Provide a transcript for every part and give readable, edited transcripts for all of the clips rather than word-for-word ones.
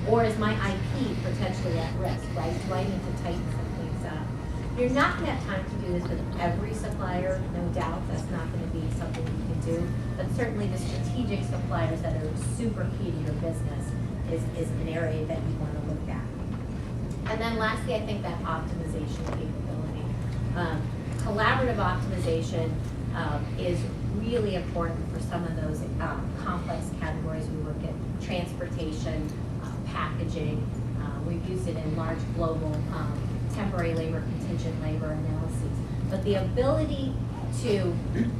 Or is my IP potentially at risk, right? Do I need to tighten some things up? You're not going to have time to do this with every supplier, no doubt. That's not going to be something you can do. But certainly the strategic suppliers that are super key to your business is an area that you want to look at. And then lastly, I think that optimization capability. Collaborative optimization is really important for some of those complex categories. We look at transportation, packaging. We've used it in large global temporary labor, contingent labor analyses. But the ability to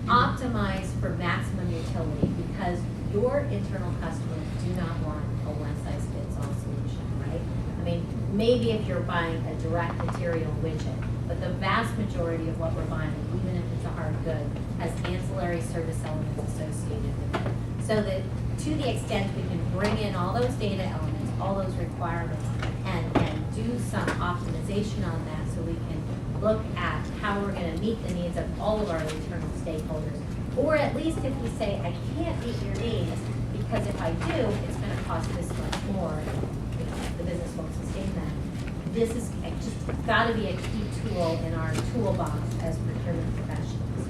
optimize for maximum utility, because your internal customers do not want a one-size-fits-all solution, right? I mean, maybe if you're buying a direct material widget, but the vast majority of what we're buying, even if it's a hard good, has ancillary service elements associated with it. So that to the extent we can bring in all those data elements, all those requirements, and do some optimization on that so we can look at how we're going to meet the needs of all of our internal stakeholders. Or at least if we say, I can't meet your needs, because if I do, it's going to cost this much more, you know, the business won't sustain that. This is just got to be a key tool in our toolbox as procurement professionals.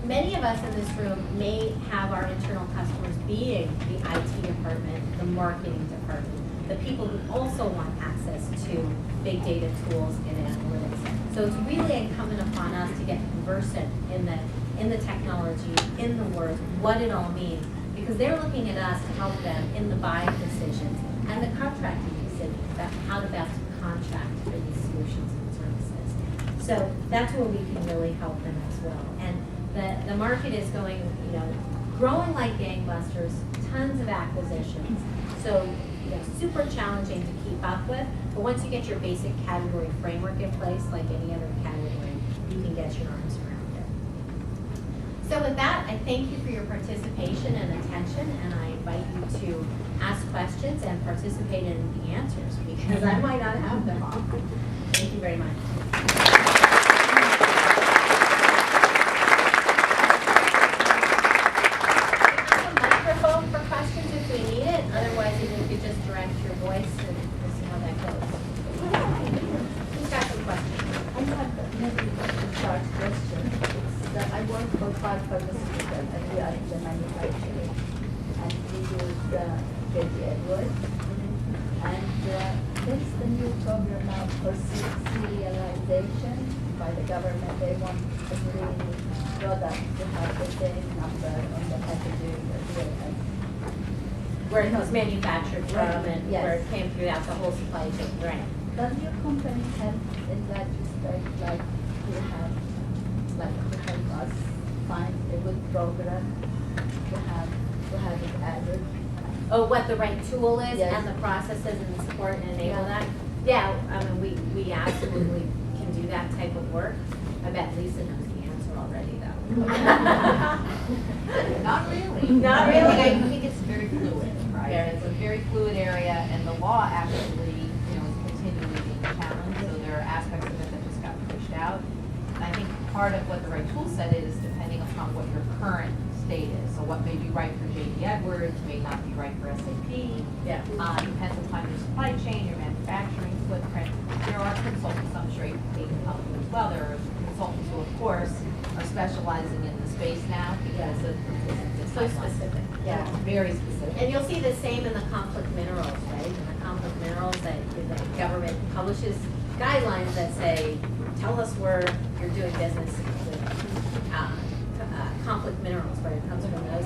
Many of us in this room may have our internal customers being the IT department, the marketing department, the people who also want access to big data tools and analytics. So it's really incumbent upon us to get conversant in the technology, in the words, what it all means, because they're looking at us to help them in the buying decisions and the contracting decisions about how to best contract for these solutions and services. So that's where we can really help them as well. And the market is going, you know, growing like gangbusters, tons of acquisitions. So, you know, super challenging to keep up with. But once you get your basic category framework in place, like any other category, you can get your arms around it. So with that, I thank you for your participation and attention, and I invite you to ask questions and participate in the answers, because I might not have them all. Thank you very much. Otherwise, you could just direct your voice and we'll see how that goes. Who's got some questions? I have maybe a short question. It's that I work for Park Pharmaceutical and we are in the manufacturing. And we use J.D. Edwards. And there's the new program now for serialization by the government. They want every product to have the same number on the packaging as well as where it was manufactured from and yes. where it came throughout the whole supply chain, right? Does your company help in that respect, like to help us find a good program to have it added? Oh, what the right tool is Yes. and the processes and the support and enable that? Yeah, I mean, we absolutely can do that type of work. I bet Lisa knows the answer already, though. Not really. Not really. I think it's very fluid, right? It's a very fluid area, and the law actually, you know, is continually being challenged. So there are aspects of it that just got pushed out. And I think part of what the right tool set is depending upon what your current state is. So what may be right for J.D. Edwards may not be right for SAP. Yeah. Depends upon your supply chain, your manufacturing footprint. There are consultants, I'm sure you can help you as well. There are consultants who, of course, are specializing in the space now because of It's so specific. Yeah, very specific. And you'll see the same in the conflict minerals, right? In the conflict minerals, that the government publishes guidelines that say, tell us where you're doing business with conflict minerals, where it comes from those.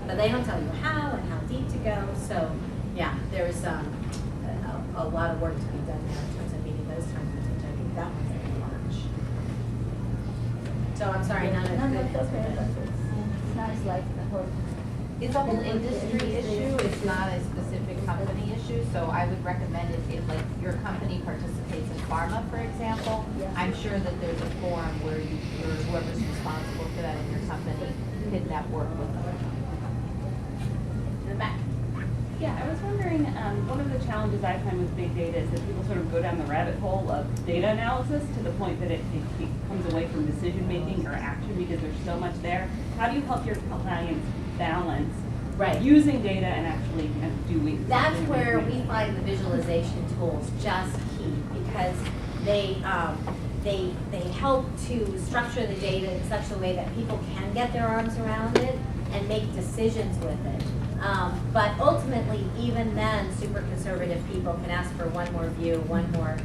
But they don't tell you how and how deep to go. So, yeah, there's a lot of work to be done there in terms of meeting those timelines, which I think that one's very large. So I'm sorry, none of No, that's okay. It's nice, like the whole. It's a whole industry issue. It's not a specific company issue. So I would recommend if like your company participates in pharma, for example, Yeah. I'm sure that there's a forum where whoever's responsible for that in your company can network with them. in the back. Yeah, I was wondering, one of the challenges I find with big data is that people sort of go down the rabbit hole of data analysis to the point that it comes away from decision making or action because there's so much there. How do you help your clients balance Right. using data and actually kind of doing. That's something where with we it. find the visualization tools just key, because they help to structure the data in such a way that people can get their arms around it and make decisions with it. But ultimately, even then, super conservative people can ask for one more view, one more,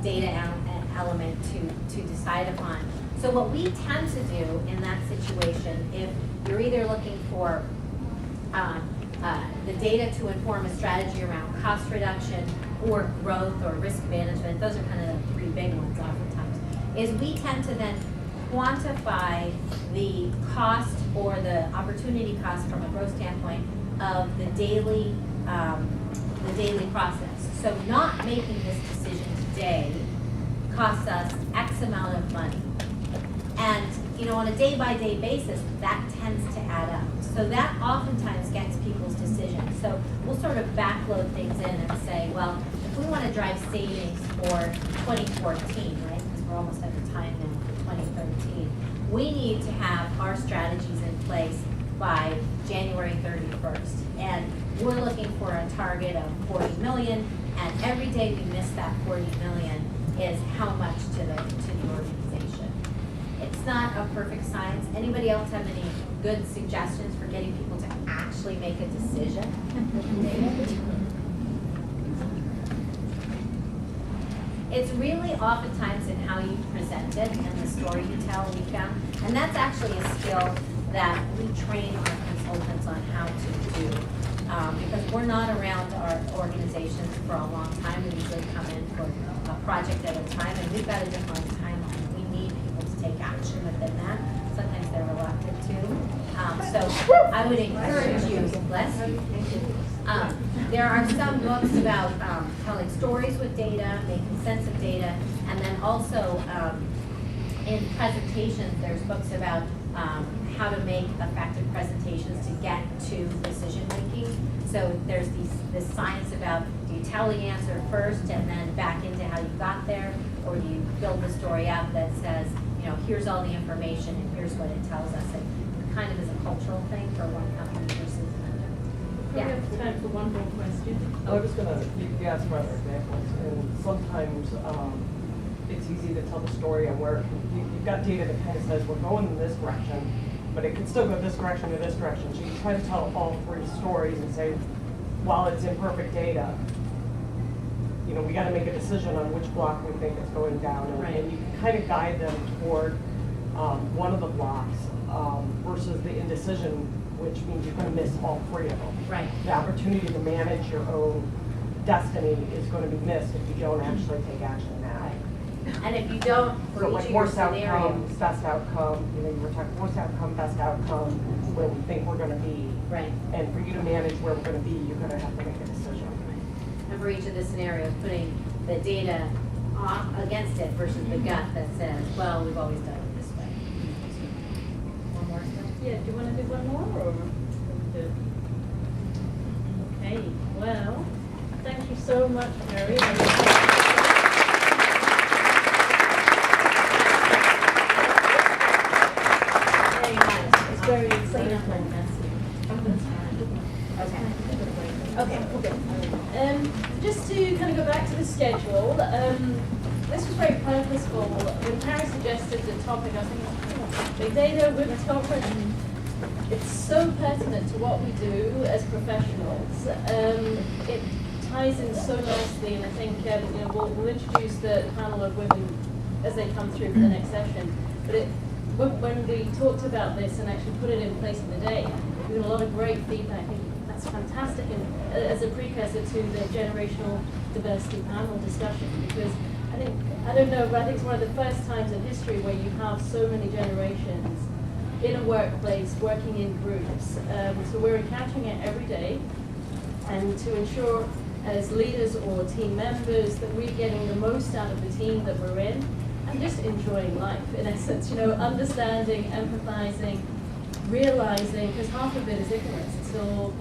data element to decide upon. So what we tend to do in that situation, if you're either looking for the data to inform a strategy around cost reduction or growth or risk management, those are kind of the three big ones oftentimes, is we tend to then quantify the cost or the opportunity cost from a growth standpoint of the daily process. So not making this decision today costs us X amount of money. And, on a day-by-day basis, that tends to add up. So that oftentimes gets people's decisions. So we'll sort of backload things in and say, well, if we want to drive savings for 2014, right, because we're almost at the time now for 2013, we need to have our strategies in place by January 31st. And we're looking for a target of 40 million, and every day we miss that 40 million is how much to the organization. It's not a perfect science. Anybody else have any good suggestions for getting people to actually make a decision? It's really oftentimes in how you present it and the story you tell, we found. And that's actually a skill that we train our consultants on how to do. Because we're not around our organizations for a long time. We usually come in for a project at a time, and we've got a defined timeline. We need people to take action within that. Sometimes they're reluctant to. So I would encourage you, there are some books about telling stories with data, making sense of data, and then also in presentations, there's books about how to make effective presentations to get to decision making. So there's this science about, do you tell the answer first and then back into how you got there, or do you build the story out that says, here's all the information and here's what it tells us. It kind of is a cultural thing for one company versus another. We have time for one more question. I was gonna, you asked for other examples, and sometimes it's easy to tell the story of where you've got data that kind of says we're going in this direction, but it can still go this direction or this direction. So you try to tell all three stories and say, while it's imperfect data, we got to make a decision on which block we think is going down, and you can kind of guide them toward one of the blocks versus the indecision, which means you're going to miss all three of them. Right. The opportunity to manage your own destiny is going to be missed if you don't actually take action now. And if you don't, for So each like of your worst outcome, scenarios. best outcome, you were talking worst outcome, best outcome, where we think we're going to be. Right. And for you to manage where we're going to be, you're going to have to make a decision. And for each of the scenarios, putting the data against it versus the gut that says, well, we've always done it this way. One more thing? Yeah, do you want to do one more, or? Okay, well, thank you so much, Mary. Very nice. It's very insightful. Okay. Just to kind of go back to the schedule, this was very purposeful. When Harry suggested the topic, I was thinking, big data, women's conference. It's so pertinent to what we do as professionals. It ties in so nicely, and I think we'll introduce the panel of women as they come through for the next session. But when we talked about this and actually put it in place in the day, we got a lot of great feedback. I think that's fantastic, and as a precursor to the generational diversity panel discussion, because I don't know, but I think it's one of the first times in history where you have so many generations in a workplace working in groups. So we're encountering it every day, and to ensure as leaders or team members that we're getting the most out of the team that we're in, and just enjoying life, in essence, understanding, empathizing, realizing, because half of it is ignorance. It's all,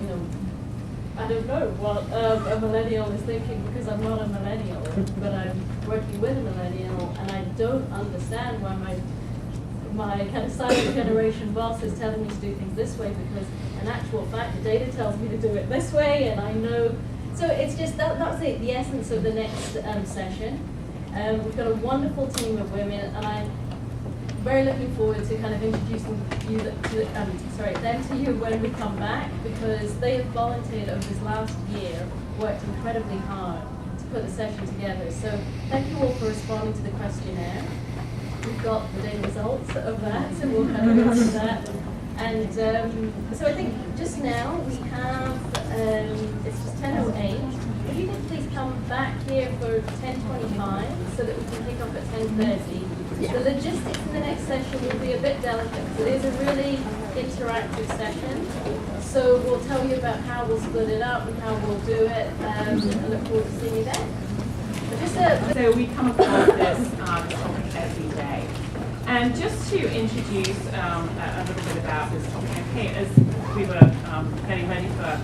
I don't know what a millennial is thinking, because I'm not a millennial, but I'm working with a millennial, and I don't understand why my kind of silent generation boss is telling me to do things this way, because in actual fact, the data tells me to do it this way, and I know. So it's just, that's the essence of the next session. We've got a wonderful team of women, and I'm very looking forward to kind of introducing them to you when we come back, because they have volunteered over this last year, worked incredibly hard to put the session together. So thank you all for responding to the questionnaire. We've got the data results of that, so we'll kind of go through that. And so I think just now we have, it's just 10:08. If you could please come back here for 10:25 so that we can pick up at 10:30. The logistics in the next session will be a bit delicate because it is a really interactive session. So we'll tell you about how we'll split it up and how we'll do it, and I look forward to seeing you then. But just So we come across this topic every day. And just to introduce a little bit about this topic, okay, as we were getting ready for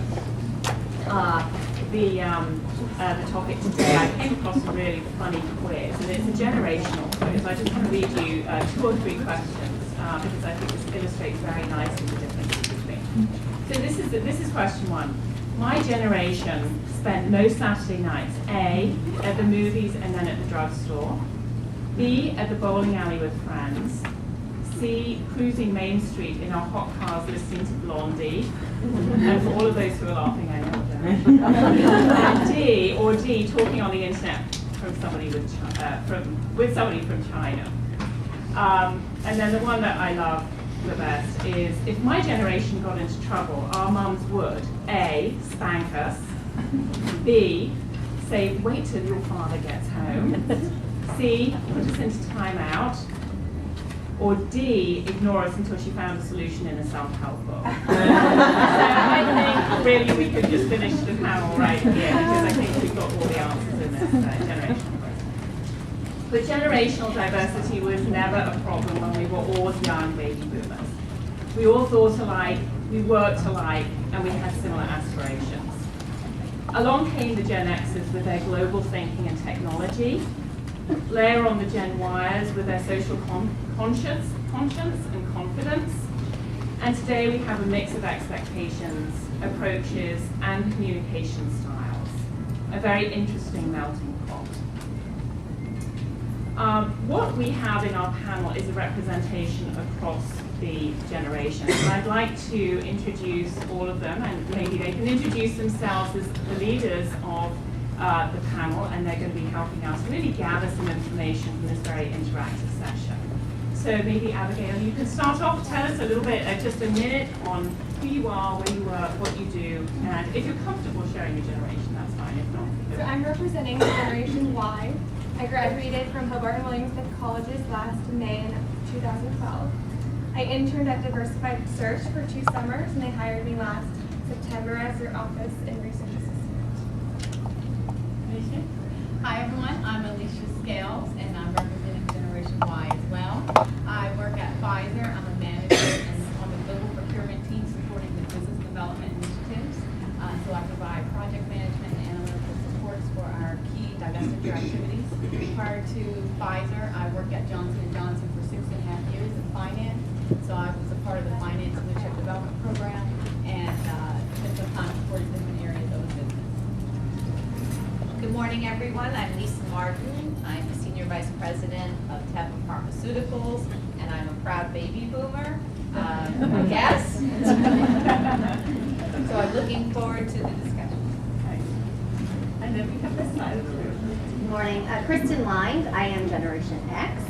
the topic today, I came across a really funny quiz, and it's a generational quiz. I just want to read you 2 or 3 questions because I think this illustrates very nicely the differences between. So this is question 1. My generation spent most Saturday nights, A, at the movies and then at the drugstore, B, at the bowling alley with friends, C, cruising Main Street in our hot cars listening to Blondie, and for all of those who are laughing, I know that. And D, talking on the internet from somebody with somebody from China. And then the one that I love the best is, if my generation got into trouble, our mums would A, spank us, B, say, wait till your father gets home, C, put us into timeout, or D, ignore us until she found a solution in a self-help book. So I think really we could just finish the panel right here, because I think we've got all the answers in this generational question. But generational diversity was never a problem when we were all young baby boomers. We all thought alike, we worked alike, and we had similar aspirations. Along came the Gen Xers with their global thinking and technology. Layer on the Gen Ys with their social conscience and confidence. And today we have a mix of expectations, approaches, and communication styles. A very interesting melting pot. What we have in our panel is a representation across the generations. And I'd like to introduce all of them, and maybe they can introduce themselves as the leaders of the panel, and they're going to be helping us really gather some information from this very interactive session. So maybe Abigail, you can start off, tell us a little bit, just a minute on who you are, where you work, what you do, and if you're comfortable sharing your generation, that's fine. If not, so I'm representing Generation Y. I graduated from Hobart and Williamsmith Colleges last May in 2012. I interned at Diversified Search for 2 summers, and they hired me last September as their office and research assistant. Hi everyone, I'm Alicia Scales, and I'm representing Generation Y as well. I work at Pfizer. I'm a manager and on the global procurement team supporting the business development initiatives. So I provide project management and analytical supports for our key divestiture activities. Prior to Pfizer, I worked at Johnson & Johnson for 6.5 years in finance. So I was a part of the finance leadership development program and spent some time supporting different areas of the business. Good morning, everyone. I'm Lisa Martin. I'm the Senior Vice President of Teva Pharmaceuticals, and I'm a proud baby boomer, I guess. So I'm looking forward to the discussion. and then we have this side of the room. Good morning. Kristen Lind. I am Generation X.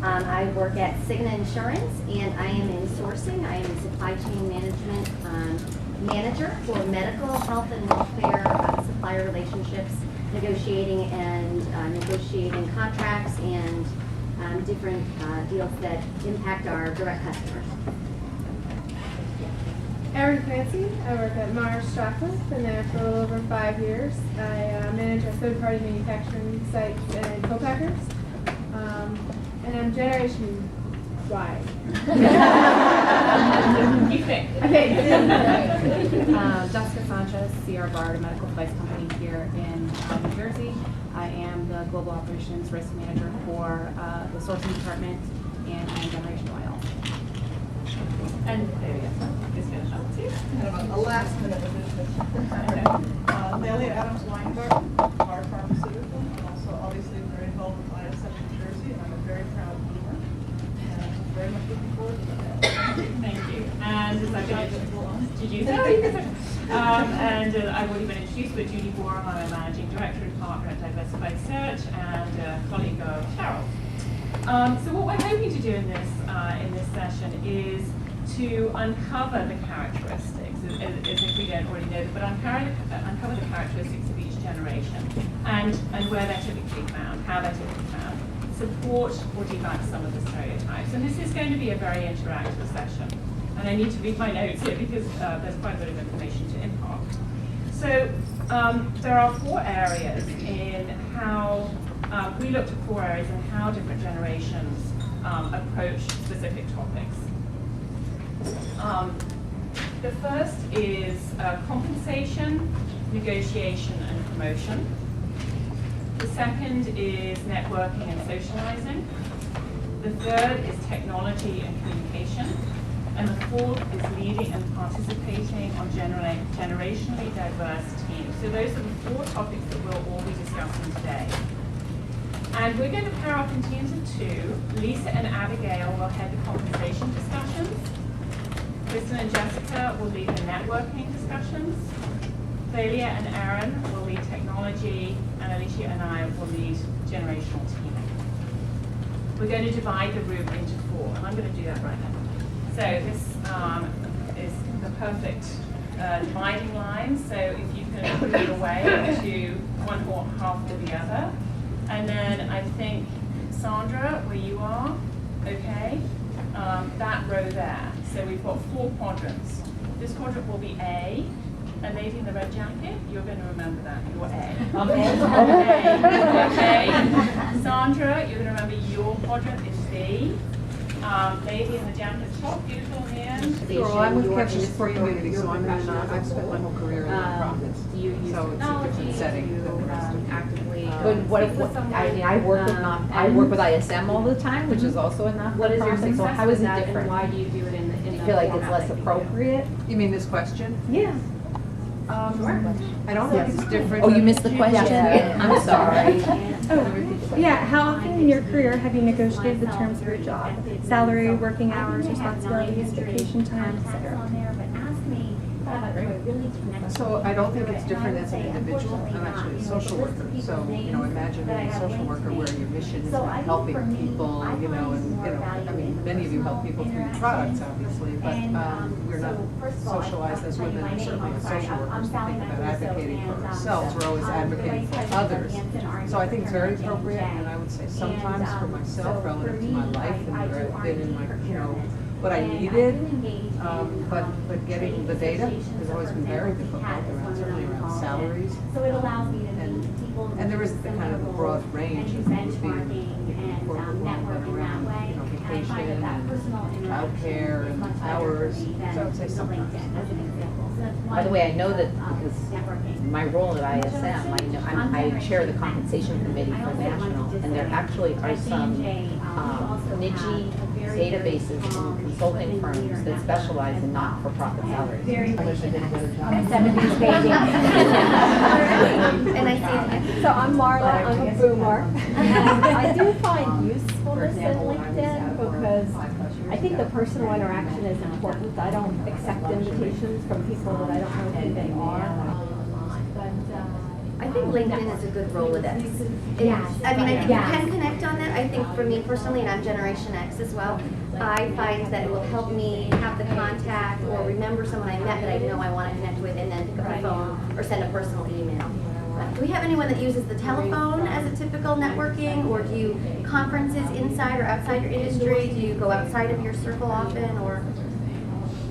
I work at Cigna Insurance, and I am in sourcing. I am a supply chain management manager for medical, health, and welfare supplier relationships, negotiating contracts and different deals that impact our direct customers. Erin Clancy. I work at Mars Chocolate. Been there for a little over 5 years. I manage our third-party manufacturing sites and co-packers. And I'm Generation Y. You think? Okay. Jessica Sanchez, Sierra Bard, a medical device company here in New Jersey. I am the Global Operations Risk Manager for the sourcing department, and I'm Generation Y also. And there we go. Just finish up too. Kind of a last minute addition. Lelia Adams Weingarten, our pharmaceutical. I'm also obviously very involved with ISM New Jersey, and I'm a very proud boomer. And I'm very much looking forward to that. Thank you. And as I've been did you say? I've already been introduced with Judy Borum. I'm a managing director and partner at Diversified Search and a colleague of Cheryl. So what we're hoping to do in this session is to uncover the characteristics, as if we don't already know, but uncover the characteristics of each generation and where they're typically found, how they're typically found, support or debunk some of the stereotypes. And this is going to be a very interactive session. And I need to read my notes here because there's quite a bit of information to impart. So there are 4 areas in how we looked at 4 areas in how different generations approach specific topics. The first is compensation, negotiation, and promotion. The second is networking and socializing. The third is technology and communication. And the fourth is leading and participating on generationally diverse teams. So those are the 4 topics that we'll all be discussing today. And we're going to pair up in teams of 2. Lisa and Abigail will head the compensation discussions. Kristen and Jessica will lead the networking discussions. Thalia and Aaron will lead technology, and Alicia and I will lead generational teaming. We're going to divide the room into 4, and I'm going to do that right now. So this is the perfect dividing line. So if you can move your way to one or half or the other. And then I think, Sandra, where you are, okay, that row there. So we've got 4 quadrants. This quadrant will be A. A lady in the red jacket, you're going to remember that. You're A. I'm A. Okay. Sandra, you're going to remember your quadrant is B. Lady in the jacket top, beautiful in the end. So I'm with Catch and Support Community, so I've spent my whole career in nonprofits. Do you use So it's a different setting than the rest. Actively. I work with ISM all the time, which is also a not-for-profit. What is your success So how is with it that, different? and why do you do it in the Do you feel like it's less appropriate? You mean this question? Yeah. I don't think it's different. Oh, you missed the question? Yeah. I'm sorry. Yeah, how often in your career have you negotiated the terms of your job? Salary, working hours, responsibilities, vacation time, etc. So I don't think it's different as an individual. I'm actually a social worker. So, imagine being a social worker where your mission is about helping people, I mean, many of you help people through products, obviously, but we're not socialized as women, and certainly as social workers, to think about advocating for ourselves. We're always advocating for others. So I think it's very appropriate, and I would say sometimes for myself, relative to my life and where I've been in my, what I needed, but getting the data has always been very difficult, certainly around salaries. So it allows me to meet people. And there is the kind of a broad range of things being corporate work around, vacation and childcare and hours. So I would say sometimes. By the way, I know that because my role at ISM, I chair the compensation committee for national, and there actually are some niche databases and consulting firms that specialize in not-for-profit salaries. I wish I did a better job. 70s baby. And I see So I'm Marla, I'm a boomer. I do find usefulness in LinkedIn because I think the personal interaction is important. I don't accept invitations from people that I don't know who they are. I think LinkedIn is a good Rolodex. Yes. I mean, I think you can connect on that. I think for me personally, and I'm Generation X as well, I find that it will help me have the contact or remember someone I met that I know I want to connect with and then pick up the phone or send a personal email. Do we have anyone that uses the telephone as a typical networking, or do you conferences inside or outside your industry? Do you go outside of your circle often, or?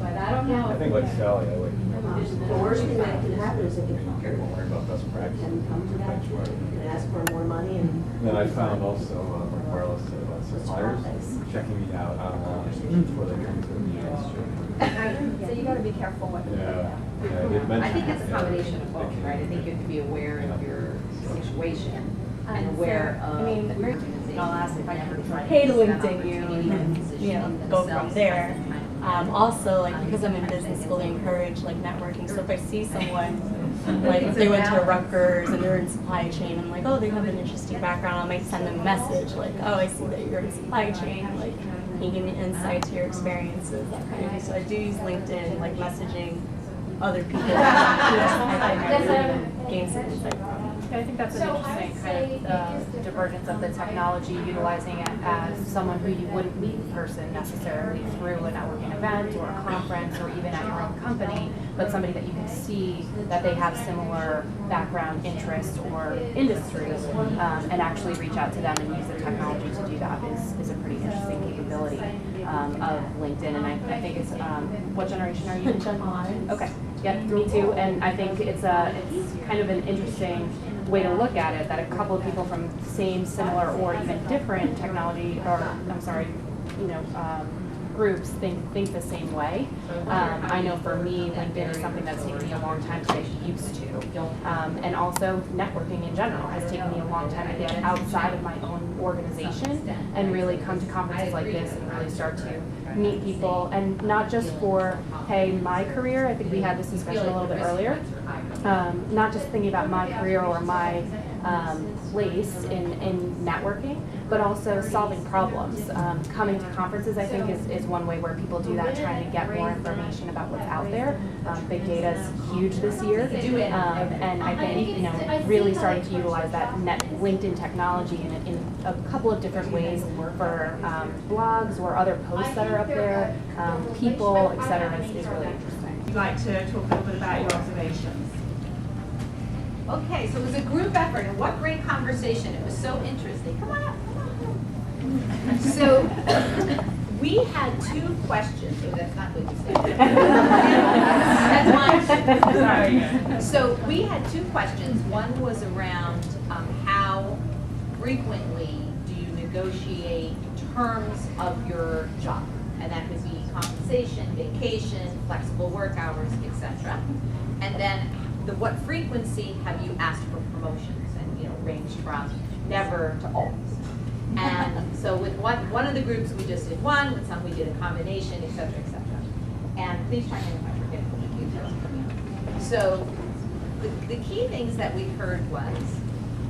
But I don't know. I think like Sally, I would. The worst thing that can happen is if you come Care more about best practice. and come to that, you can ask for more money and. Then I found also, like Carlos said about suppliers, checking me out online before they come to the industry. So you gotta be careful what you do. Yeah, they mentioned. I think it's a combination of both, right? I think you have to be aware of your situation and aware of. I'll ask if I ever try to LinkedIn you and, go from there. Also, like, because I'm in business school, they encourage like networking. So if I see someone, like if they went to Rutgers and they're in supply chain, I'm like, oh, they have an interesting background. I might send them a message like, oh, I see that you're in supply chain. Like, can you give me insight to your experiences, that kind of thing. So I do use LinkedIn, like messaging other people. Gain some insight from. I think that's an interesting kind of divergence of the technology, utilizing it as someone who you wouldn't meet in person necessarily through a networking event or a conference or even at your own company, but somebody that you can see that they have similar background, interests, or industry, and actually reach out to them and use the technology to do that is a pretty interesting capability of LinkedIn. And I think it's, what generation are you? Gen Y. Okay, yep, me too. And I think it's kind of an interesting way to look at it, that a couple of people from same, similar, or even different technology, or groups think the same way. I know for me, LinkedIn is something that's taken me a long time to get used to. And also networking in general has taken me a long time to get outside of my own organization and really come to conferences like this and really start to meet people, and not just for, hey, my career. I think we had this discussion a little bit earlier. Not just thinking about my career or my place in networking, but also solving problems. Coming to conferences, I think, is one way where people do that, trying to get more information about what's out there. Big data is huge this year, and I think really starting to utilize that LinkedIn technology in a couple of different ways for blogs or other posts that are up there, people, etc. is really interesting. Would you like to talk a little bit about your observations? Okay, so it was a group effort, and what great conversation. It was so interesting. Come on up. So we had 2 questions. Oh, that's not what you said. That's mine. So we had 2 questions. One was around how frequently do you negotiate terms of your job? And that could be compensation, vacation, flexible work hours, etc. And then what frequency have you asked for promotions? And ranged from never to always. And so with one of the groups we just did one, with some we did a combination, etc., etc. And please chime in if I forget the details. So the key things that we heard was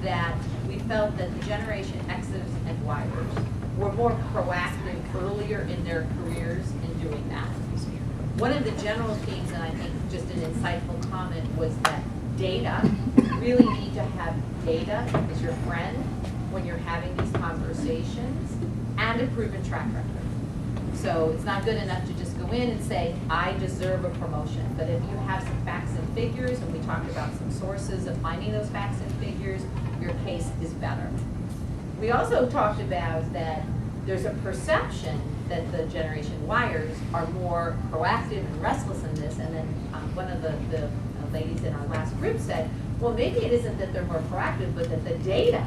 that we felt that the Generation X's and Yers were more proactive earlier in their careers in doing that. One of the general themes, and I think just an insightful comment, was that data, really need to have data as your friend when you're having these conversations, and a proven track record. So it's not good enough to just go in and say, I deserve a promotion. But if you have some facts and figures, and we talked about some sources of finding those facts and figures, your case is better. We also talked about that there's a perception that the Generation Yers are more proactive and restless in this, and then one of the ladies in our last group said, well, maybe it isn't that they're more proactive, but that the data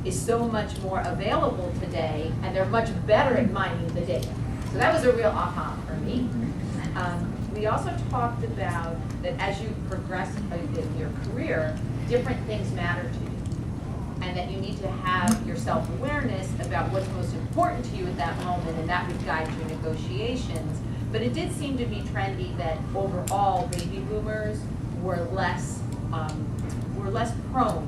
is so much more available today, and they're much better at mining the data. So that was a real aha for me. We also talked about that as you progress in your career, different things matter to you, and that you need to have your self-awareness about what's most important to you at that moment, and that would guide your negotiations. But it did seem to be trendy that overall baby boomers were less prone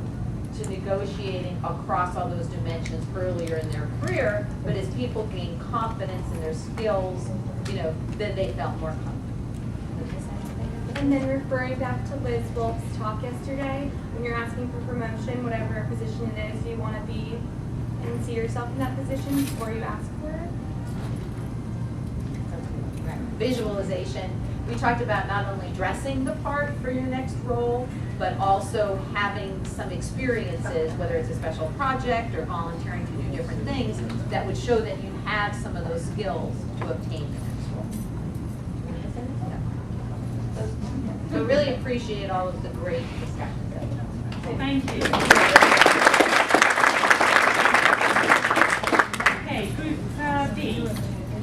to negotiating across all those dimensions earlier in their career, but as people gain confidence in their skills, then they felt more comfortable. And then referring back to Liz Wolf's talk yesterday, when you're asking for promotion, whatever position it is, you want to be and see yourself in that position before you ask for it. Visualization. We talked about not only dressing the part for your next role, but also having some experiences, whether it's a special project or volunteering to do different things, that would show that you have some of those skills to obtain the next role. So really appreciate all of the great discussions. Thank you. Okay, group D.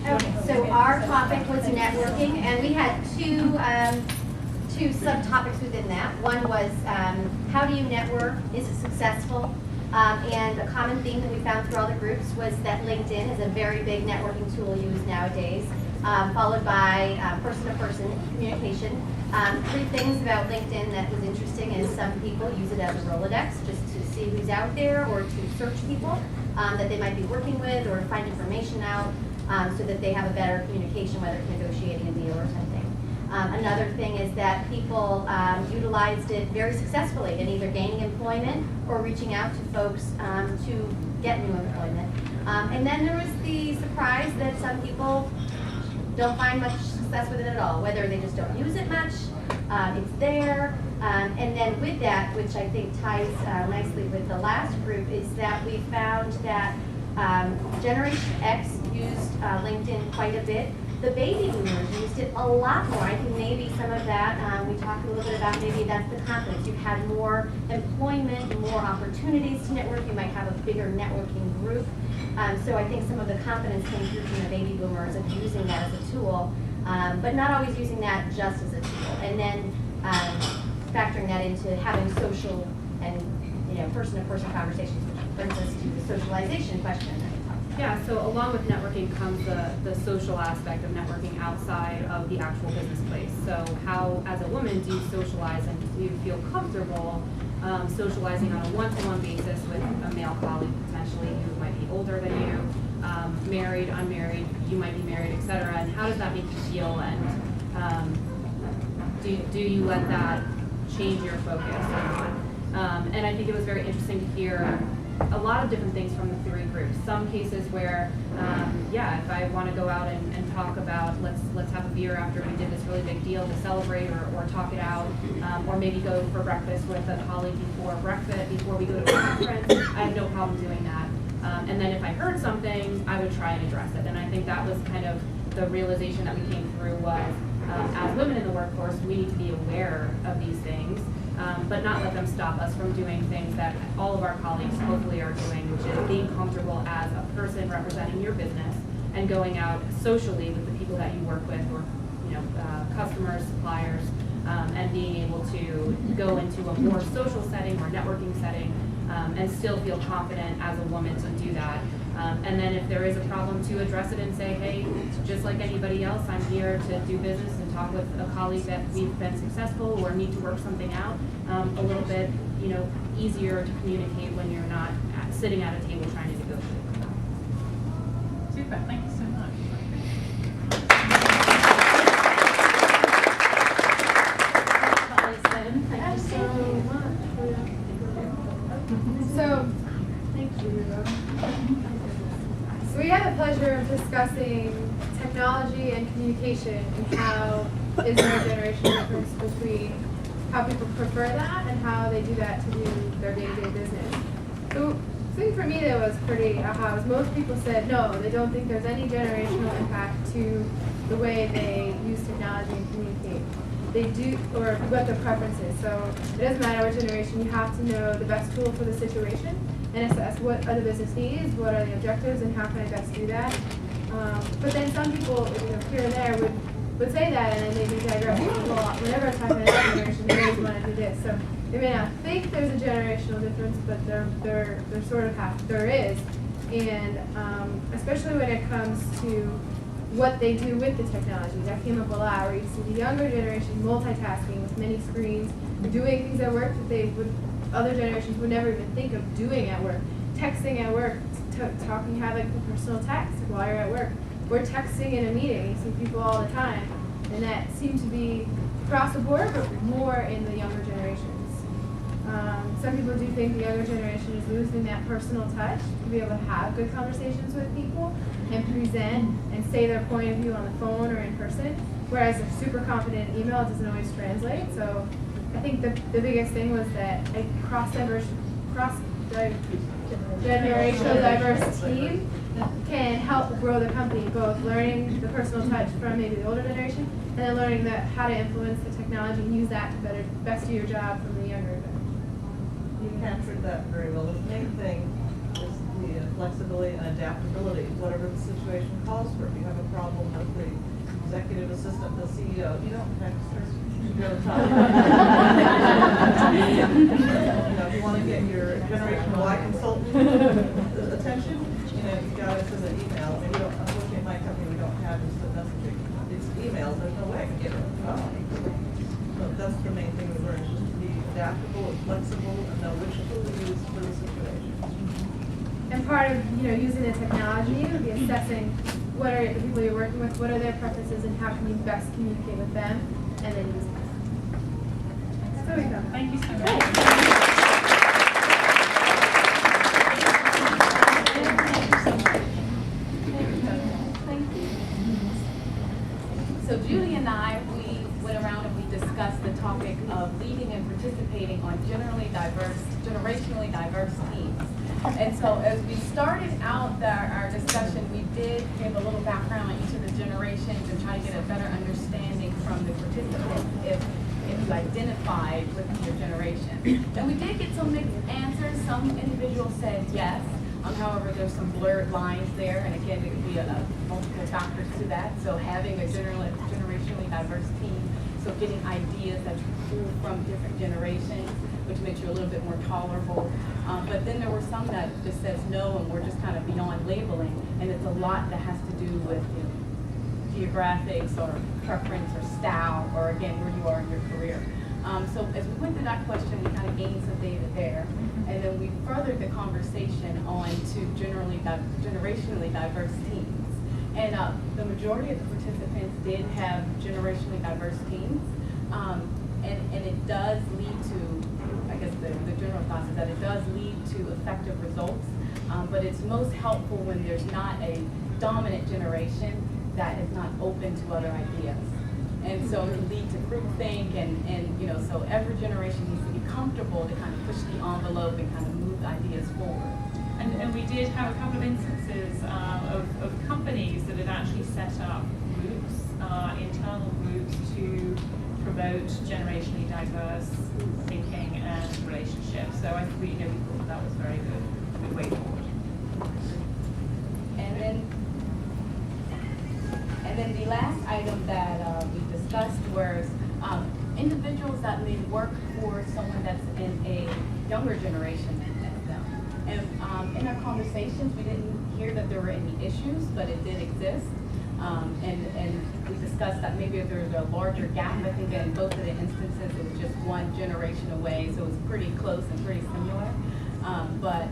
Okay, so our topic was networking, and we had two subtopics within that. One was how do you network? Is it successful? And a common theme that we found through all the groups was that LinkedIn is a very big networking tool used nowadays. followed by person-to-person communication. 3 things about LinkedIn that was interesting is some people use it as a Rolodex just to see who's out there or to search people that they might be working with or find information out so that they have a better communication, whether it's negotiating a deal or something. Another thing is that people utilized it very successfully in either gaining employment or reaching out to folks to get new employment. And then there was the surprise that some people don't find much success with it at all, whether they just don't use it much, it's there. And then with that, which I think ties nicely with the last group, is that we found that Generation X used LinkedIn quite a bit. The baby boomers used it a lot more. I think maybe some of that, we talked a little bit about maybe that's the confidence. You've had more employment, more opportunities to network. You might have a bigger networking group. So I think some of the confidence came through from the baby boomers of using that as a tool, but not always using that just as a tool. And then factoring that into having social and person-to-person conversations, which brings us to the socialization question. Yeah, so along with networking comes the social aspect of networking outside of the actual business place. So how, as a woman, do you socialize and do you feel comfortable socializing on a one-to-one basis with a male colleague potentially who might be older than you, married, unmarried, you might be married, etc. And how does that make you feel? And do you let that change your focus or not? And I think it was very interesting to hear a lot of different things from the 3 groups. Some cases where, if I want to go out and talk about, let's have a beer after we did this really big deal to celebrate or talk it out, or maybe go for breakfast with a colleague before we go to a conference. I have no problem doing that. And then if I heard something, I would try and address it. And I think that was kind of the realization that we came through was, as women in the workforce, we need to be aware of these things. But not let them stop us from doing things that all of our colleagues hopefully are doing, which is being comfortable as a person representing your business and going out socially with the people that you work with, or customers, suppliers, and being able to go into a more social setting or networking setting and still feel confident as a woman to do that. And then if there is a problem, to address it and say, hey, just like anybody else, I'm here to do business and talk with a colleague that we've been successful or need to work something out. A little bit, easier to communicate when you're not sitting at a table trying to negotiate. Super, thank you so much. Thank you so much. So, thank you. So we had the pleasure of discussing technology and communication and how is there a generational difference between how people prefer that and how they do that to do their day-to-day business. So the thing for me that was pretty aha was most people said no, they don't think there's any generational impact to the way they use technology and communicate. They do, or what their preference is. So it doesn't matter what generation, you have to know the best tool for the situation and assess what are the business needs, what are the objectives, and how can I best do that. But then some people, here and there would say that, and then maybe digress. Well, whenever I talk about a generation, they always want to do this. So they may not think there's a generational difference, but there sort of there is. And especially when it comes to what they do with the technology. That came up a lot, where you see the younger generation multitasking with many screens, doing things at work that other generations would never even think of doing at work. Texting at work, talking, having a personal text while you're at work. We're texting in a meeting, you see people all the time, and that seems to be across the board, but more in the younger generations. Some people do think the younger generation is losing that personal touch to be able to have good conversations with people and present and say their point of view on the phone or in person, whereas a super confident email doesn't always translate. So I think the biggest thing was that a cross-generational diverse team can help grow the company, both learning the personal touch from maybe the older generation and then learning how to influence the technology and use that to best do your job from the younger generation. You captured that very well. The main thing is the flexibility and adaptability, whatever the situation calls for. If you have a problem with the executive assistant, the CEO, you don't text her. You go talk. If you want to get your Generation Y consultant attention, you got it to the email. Unfortunately, in my company, we don't have instant messaging. emails, there's no way I can get it on the phone. So that's the main thing we learned, is just to be adaptable and flexible and know which tool to use for the situation. And part of, using the technology would be assessing what are the people you're working with, what are their preferences, and how can you best communicate with them, and then use it. So we go. Thank you so much. So Julie and I, we went around and we discussed the topic of leading and participating on generationally diverse teams. And so as we started out our discussion, we did give a little background on each of the generations and try to get a better understanding from the participants if you identified with your generation. And we did get some mixed answers. Some individuals said yes. However, there's some blurred lines there, and again, there could be multiple factors to that. So having a generationally diverse team, so getting ideas that you pull from different generations, which makes you a little bit more tolerable. But then there were some that just says no, and we're just kind of beyond labeling, and it's a lot that has to do with geographics or preference or style, or again, where you are in your career. So as we went through that question, we kind of gained some data there. And then we furthered the conversation on to generationally diverse teams. And the majority of the participants did have generationally diverse teams. And it does lead to, I guess the general thought is that it does lead to effective results. But it's most helpful when there's not a dominant generation that is not open to other ideas. And so it can lead to groupthink and so every generation needs to be comfortable to kind of push the envelope and kind of move ideas forward. And we did have a couple of instances of companies that had actually set up groups, internal groups to promote generationally diverse thinking and relationships. So I think we thought that was a very good way forward. And then the last item that we discussed was individuals that may work for someone that's in a younger generation than them. And in our conversations, we didn't hear that there were any issues, but it did exist. And we discussed that maybe if there was a larger gap. I think in both of the instances, it was just one generation away, so it was pretty close and pretty similar. But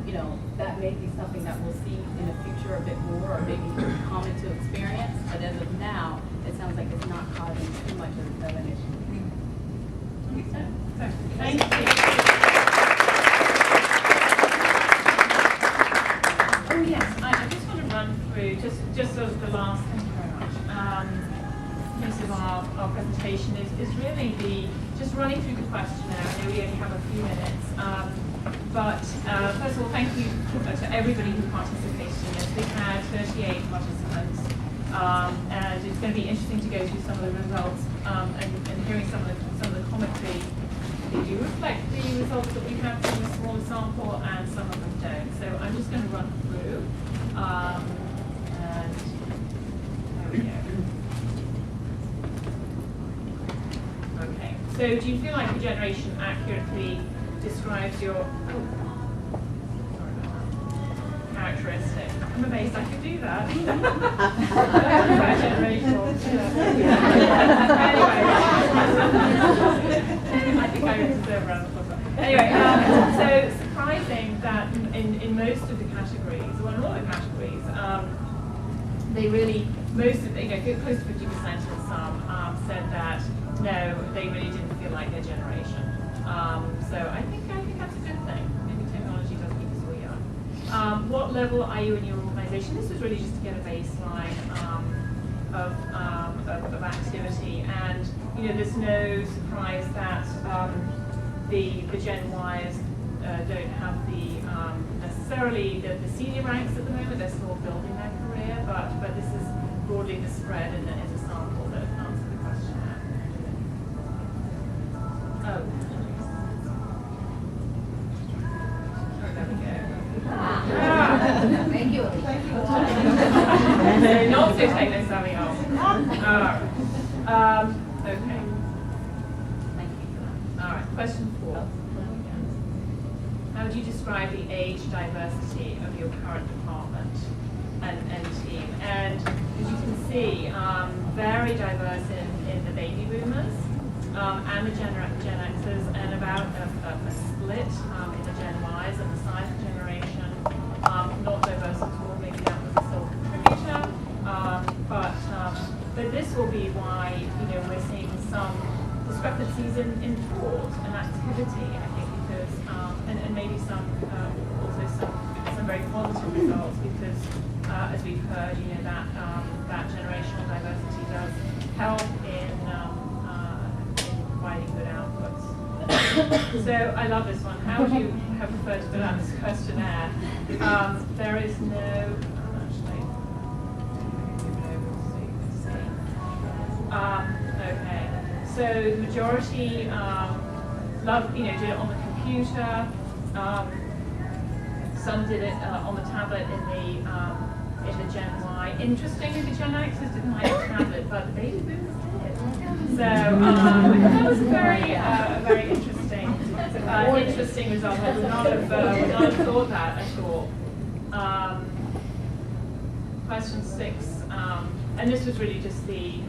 that may be something that we'll see in the future a bit more, or maybe common to experience. But as of now, it sounds like it's not causing too much of an issue. Thank you. Oh yes, I just want to run through just as the last. Thank you very much. Piece of our presentation is really just running through the questionnaire. I know we only have a few minutes. But first of all, thank you to everybody who participated in this. We had 38 participants, and it's going to be interesting to go through some of the results and hearing some of the commentary. They do reflect the results that we have from a smaller sample, and some of them don't. So I'm just going to run through, and there we go. Okay. So do you feel like the generation accurately describes your characteristic? I'm amazed I could do that. Anyway, I think I deserve a round of applause. Anyway, so surprising that in most of the categories, well, in all the categories, they really, close to 50% of some said that no, they really didn't feel like their generation. So I think that's a good thing. Maybe technology does keep us all young. What level are you in your organization? This was really just to get a baseline of activity, and there's no surprise that the Gen Ys don't have necessarily the senior ranks at the moment. They're still building their career, but this is broadly the spread in a sample that answered the questionnaire. Oh. Thank you. Not to take this having off. Okay. Thank you for that. All right, question 4. How would you describe the age diversity of your current department? and team. And as you can see, very diverse in the baby boomers and the Gen Xers, and about a split in the Gen Ys and the silent generation. Not diverse at all, maybe that was a sole contributor. But this will be why we're seeing some discrepancies in thought and activity, I think, because and maybe some also some very positive results, because as we've heard, that generational diversity does help in providing good outputs. So I love this one. How would you have preferred to fill out this questionnaire? There is no. Okay, so the majority love, did it on the computer. Some did it on the tablet in the Gen Y. Interestingly, the Gen Xers didn't like the tablet, but the baby boomers did. So that was a very interesting result. I would not have thought that at all. Question 6, and this was really just the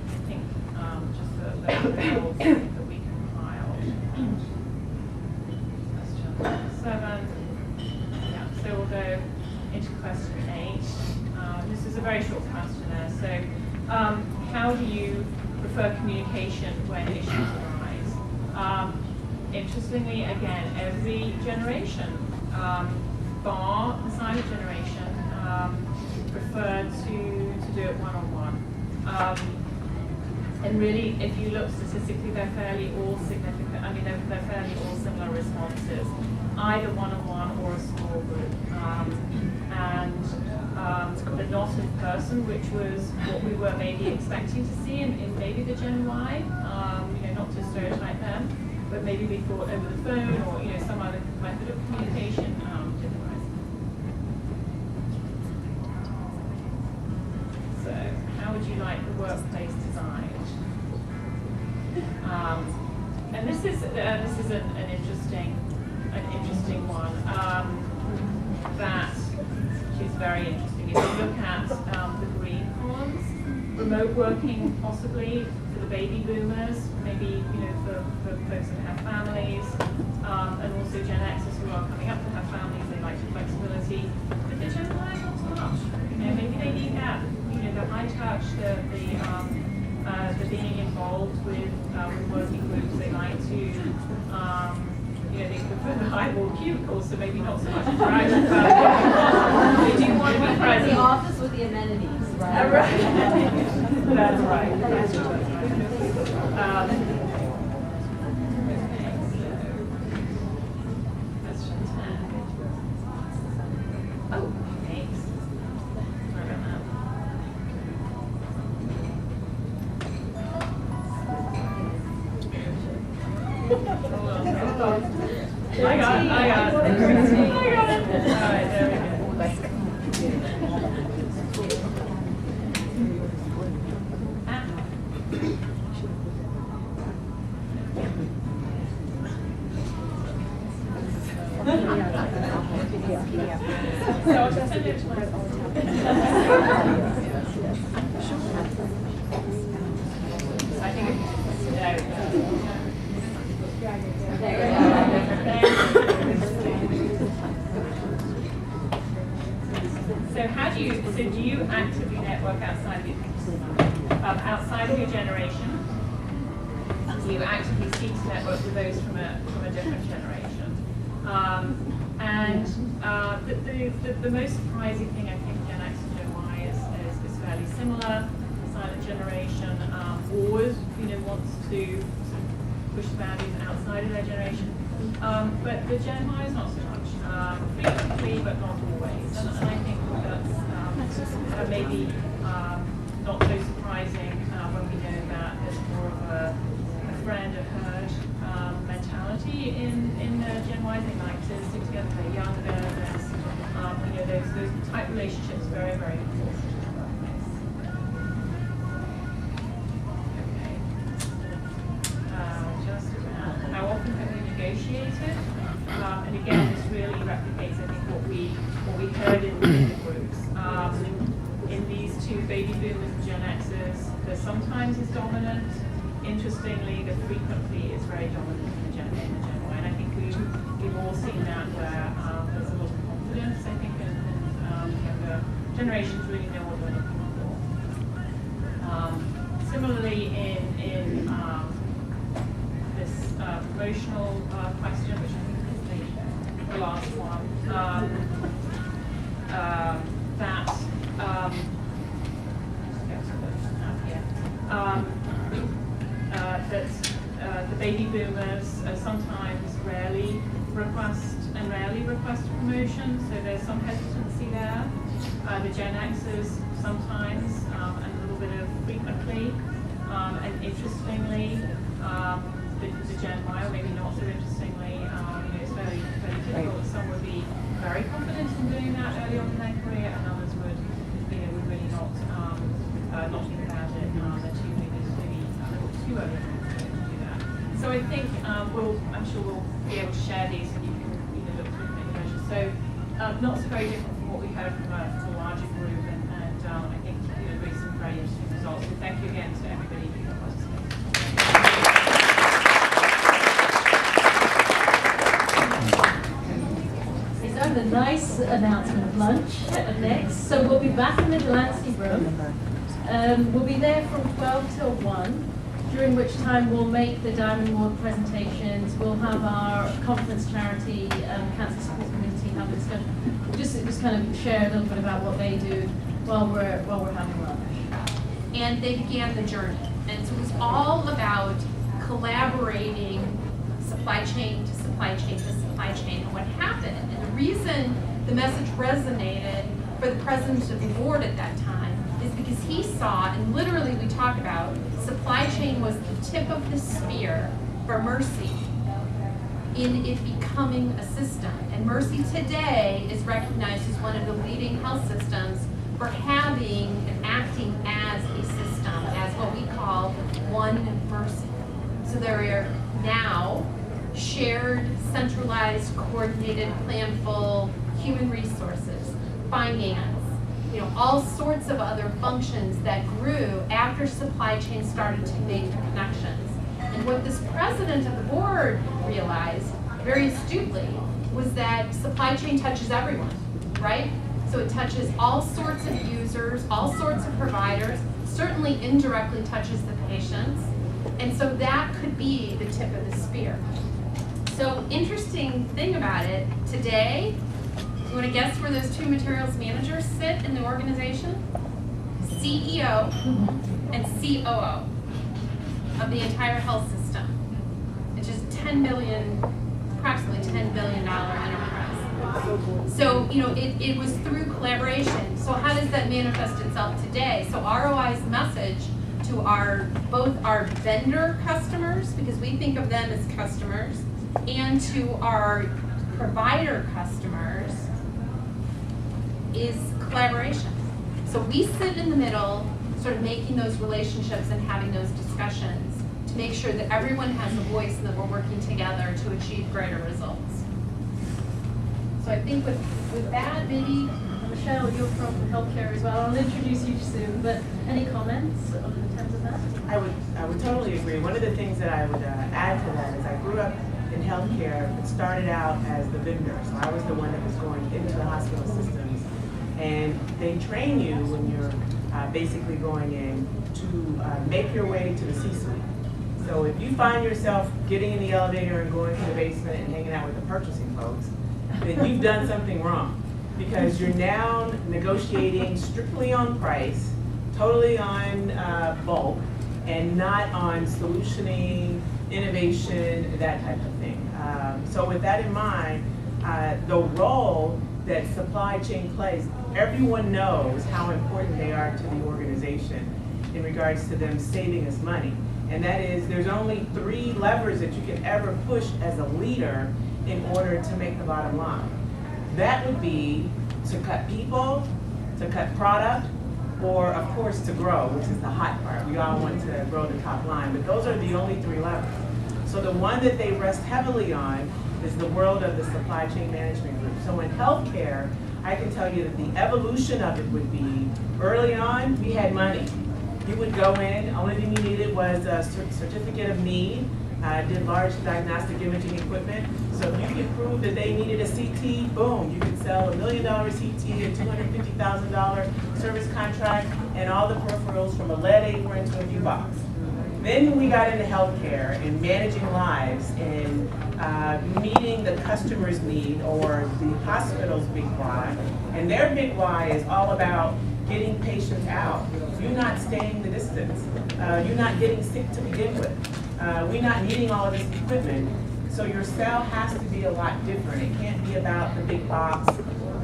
results that we compiled. Question 7. Yeah, so we'll go into question 8. This is a very short questionnaire. So, how do you prefer communication when issues arise? Interestingly, again, every generation, bar the silent generation, preferred to do it one-on-one. And really, if you look statistically, they're fairly all significant. I mean, they're fairly all similar responses, either one-on-one or a small group. The not in person, which was what we were maybe expecting to see in maybe the Gen Y, not to stereotype them, but maybe we thought over the phone or some other method of communication didn't rise. So, how would you like the workplace designed? And this is an interesting one that is very interesting. If you look at the green columns, remote working possibly for the baby boomers, maybe for folks that have families, and also Gen Xers who are coming up to have families, they like the flexibility. But the Gen Y not so much. Maybe they need that. The high touch, the being involved with working groups. They like to, they prefer the high wall cubicles, so maybe not so much interaction. But they do want to be present. The office with the amenities, right? Right. That's right. That's right. Question 10. Oh, thanks. Sorry about that. I got it. All right, there we go. So I'll just send it to myself. I think So do you actively network outside of your generation? Do you actively seek to network with those from a different generation? The most surprising thing I think Gen X and Gen Y is fairly similar. The silent generation always wants to sort of push the boundaries outside of their generation. But the Gen Y is not so much. Frequently, but not always. And I think that's maybe not so surprising when we know that there's more of a friend or herd mentality in Gen Y. They like to stick together, they're younger, there's those type relationships very, very important in the workplace. Okay. Just about how often have we negotiated? And again, this really replicates, I think, what we heard in the groups. baby boomers and Gen Xers, the sometimes is dominant. Interestingly, the frequently is very dominant in the Gen Y. And I think we've all seen that where there's a lot of confidence, I think, in younger generations really know what they're looking for. Similarly, in this promotional question, which I think is the last one, that the baby boomers sometimes rarely request promotion, so there's some hesitancy there. The Gen Xers sometimes, and a little bit of frequently, and interestingly, the Gen Y, or maybe not so interestingly, it's very typical that some would be very confident in doing that early on in their career, and others would really not think about it. They're too maybe a little too early to do that. So I think I'm sure we'll be able to share these, and you can look through many measures. So not so very different from what we heard from a larger group, and I think really some very interesting results. So thank you again to everybody who participated. I have a nice announcement of lunch next. So we'll be back in the Delancey room. We'll be there from 12 till 1, during which time we'll make the Diamond Ward presentations. We'll have our conference charity, Cancer Support Community, have a discussion. Just kind of share a little bit about what they do while we're having lunch. And they began the journey. And so it was all about collaborating supply chain to supply chain to supply chain. And what happened, and the reason the message resonated for the president of the board at that time is because he saw, and literally we talk about, supply chain was the tip of the spear for Mercy in it becoming a system. And Mercy today is recognized as one of the leading health systems for having and acting as a system, as what we call one Mercy. So there are now shared, centralized, coordinated, planful human resources, finance, all sorts of other functions that grew after supply chain started to make the connections. And what this president of the board realized very astutely was that supply chain touches everyone, right? So it touches all sorts of users, all sorts of providers, certainly indirectly touches the patients. And so that could be the tip of the spear. So interesting thing about it, today, you want to guess where those two materials managers sit in the organization? CEO and COO of the entire health system, which is approximately $10 billion enterprise. So, it was through collaboration. So how does that manifest itself today? So ROI's message to both our vendor customers, because we think of them as customers, and to our provider customers is collaboration. So we sit in the middle, sort of making those relationships and having those discussions to make sure that everyone has a voice and that we're working together to achieve greater results. So I think with that, maybe, Michelle, you're from healthcare as well. I'll introduce you soon, but any comments in terms of that? I would totally agree. One of the things that I would add to that is I grew up in healthcare. It started out as the vendor, so I was the one that was going into the hospital systems, and they train you when you're basically going in to make your way to the C-suite. So if you find yourself getting in the elevator and going to the basement and hanging out with the purchasing folks, then you've done something wrong, because you're now negotiating strictly on price, totally on bulk, and not on solutioning, innovation, that type of thing. So with that in mind, the role that supply chain plays, everyone knows how important they are to the organization in regards to them saving us money. And that is, there's only 3 levers that you can ever push as a leader in order to make the bottom line. That would be to cut people, to cut product, or of course to grow, which is the hot part. We all want to grow the top line, but those are the only 3 levers. So the one that they rest heavily on is the world of the supply chain management group. So in healthcare, I can tell you that the evolution of it would be, early on, we had money. You would go in, only thing you needed was a certificate of need. Did large diagnostic imaging equipment. So if you could prove that they needed a CT, boom, you could sell $1 million CT, a $250,000 service contract, and all the peripherals from a lead apron to a new box. Then we got into healthcare and managing lives and meeting the customer's need or the hospital's big why. And their big why is all about getting patients out. You're not staying the distance. You're not getting sick to begin with. We're not needing all of this equipment. So your sell has to be a lot different. It can't be about the big box,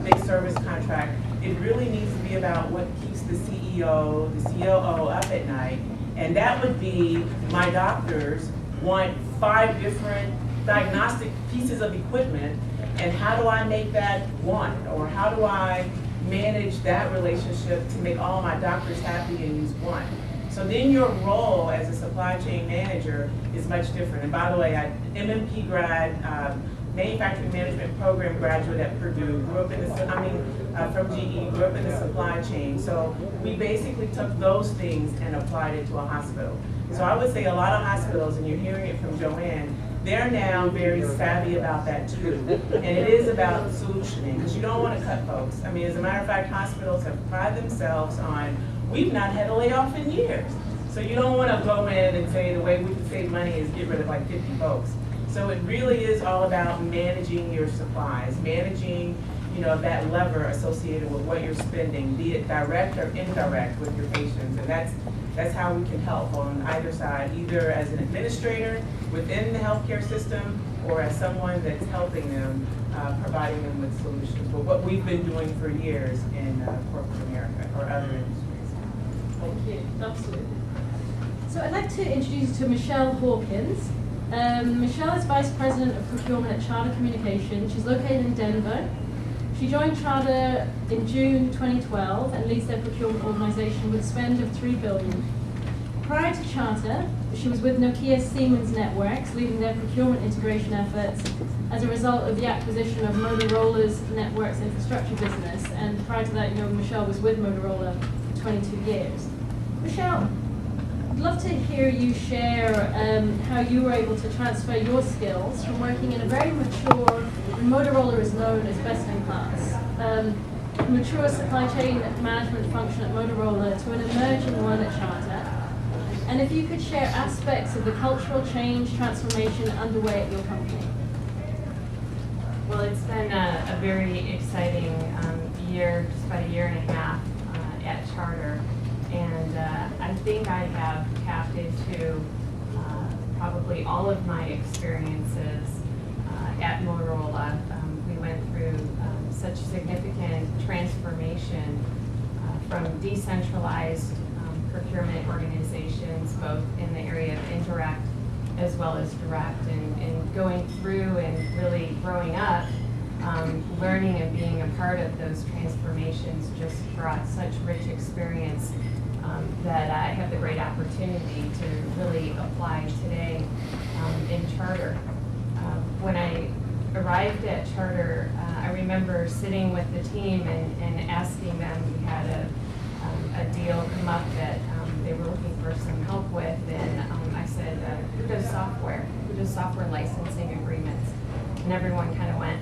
big service contract. It really needs to be about what keeps the CEO, the COO up at night. And that would be, my doctors want 5 different diagnostic pieces of equipment, and how do I make that one? Or how do I manage that relationship to make all my doctors happy and use one? So then your role as a supply chain manager is much different. And by the way, I MMP grad, manufacturing management program graduate at Purdue, grew up in the, from GE, grew up in the supply chain. So we basically took those things and applied it to a hospital. So I would say a lot of hospitals, and you're hearing it from Joanne, they're now very savvy about that too. And it is about solutioning, because you don't want to cut folks. I mean, as a matter of fact, hospitals have prided themselves on, we've not had a layoff in years. So you don't want to go in and say the way we can save money is get rid of like 50 folks. So it really is all about managing your supplies, managing, you know, that lever associated with what you're spending, be it direct or indirect with your patients. And that's how we can help on either side, either as an administrator within the healthcare system or as someone that's helping them, providing them with solutions. But what we've been doing for years in corporate America or other industries. Thank you, absolutely. So I'd like to introduce you to Michelle Hawkins. Michelle is Vice President of Procurement at Charter Communications. She's located in Denver. She joined Charter in June 2012 and leads their procurement organization with a spend of $3 billion. Prior to Charter, she was with Nokia Siemens Networks, leading their procurement integration efforts as a result of the acquisition of Motorola's networks infrastructure business. And prior to that, you know, Michelle was with Motorola for 22 years. Michelle, I'd love to hear you share how you were able to transfer your skills from working in a very mature, Motorola is known as best in class, mature supply chain management function at Motorola to an emerging one at Charter. And if you could share aspects of the cultural change transformation underway at your company. Well, it's been a very exciting year, just about a year and a half at Charter. And I think I have tapped into probably all of my experiences at Motorola. We went through such significant transformation from decentralized procurement organizations, both in the area of indirect as well as direct, and going through and really growing up, learning and being a part of those transformations just brought such rich experience that I have the great opportunity to really apply today in Charter. When I arrived at Charter, I remember sitting with the team and asking them, we had a deal come up that they were looking for some help with, and I said, who does software? Who does software licensing agreements? And everyone kind of went.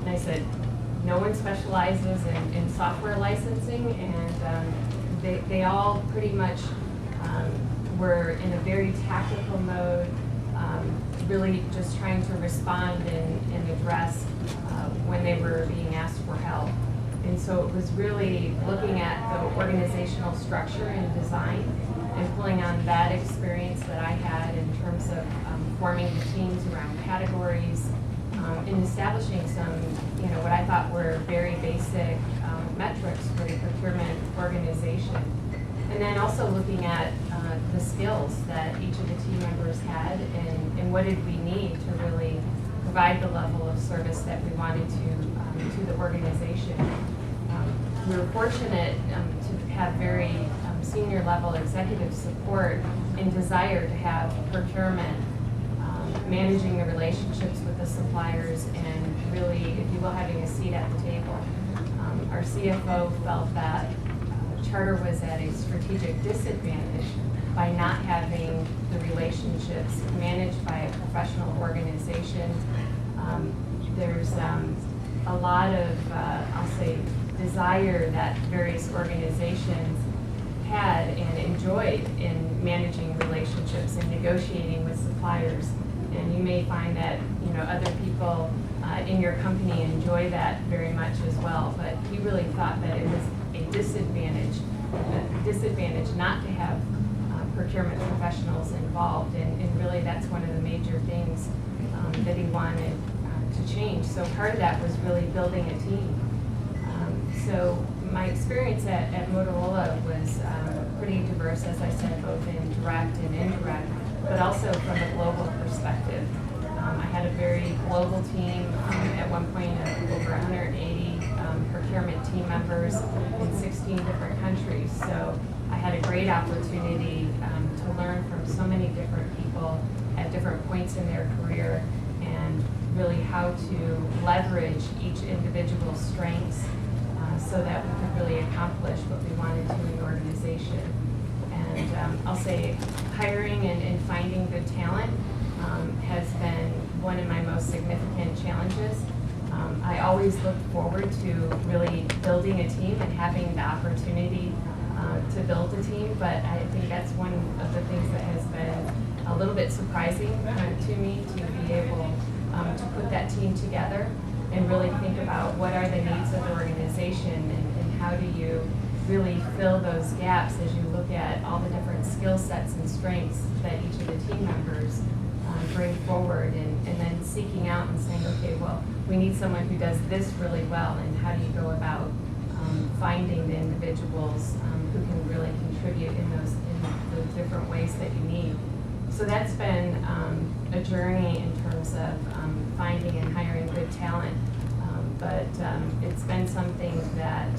And I said, no one specializes in software licensing, and they all pretty much were in a very tactical mode, really just trying to respond and address when they were being asked for help. And so it was really looking at the organizational structure and design and pulling on that experience that I had in terms of forming the teams around categories and establishing some, you know, what I thought were very basic metrics for the procurement organization. And then also looking at the skills that each of the team members had and what did we need to really provide the level of service that we wanted to the organization. We were fortunate to have very senior level executive support and desire to have procurement managing the relationships with the suppliers and really, if you will, having a seat at the table. Our CFO felt that Charter was at a strategic disadvantage by not having the relationships managed by a professional organization. There's a lot of, I'll say, desire that various organizations had and enjoyed in managing relationships and negotiating with suppliers. And you may find that, you know, other people in your company enjoy that very much as well. But he really thought that it was a disadvantage not to have procurement professionals involved. And really that's one of the major things that he wanted to change. So part of that was really building a team. So my experience at Motorola was pretty diverse, as I said, both in direct and indirect, but also from a global perspective. I had a very global team at one point of over 180 procurement team members in 16 different countries. So I had a great opportunity to learn from so many different people at different points in their career, and really how to leverage each individual's strengths so that we could really accomplish what we wanted to in the organization. And I'll say hiring and finding good talent has been one of my most significant challenges. I always look forward to really building a team and having the opportunity to build a team, but I think that's one of the things that has been a little bit surprising to me, to be able to put that team together and really think about what are the needs of the organization, and how do you really fill those gaps as you look at all the different skill sets and strengths that each of the team members bring forward, and then seeking out and saying, okay, well, we need someone who does this really well, and how do you go about finding the individuals who can really contribute in those different ways that you need. So that's been a journey in terms of finding and hiring good talent, but it's been something that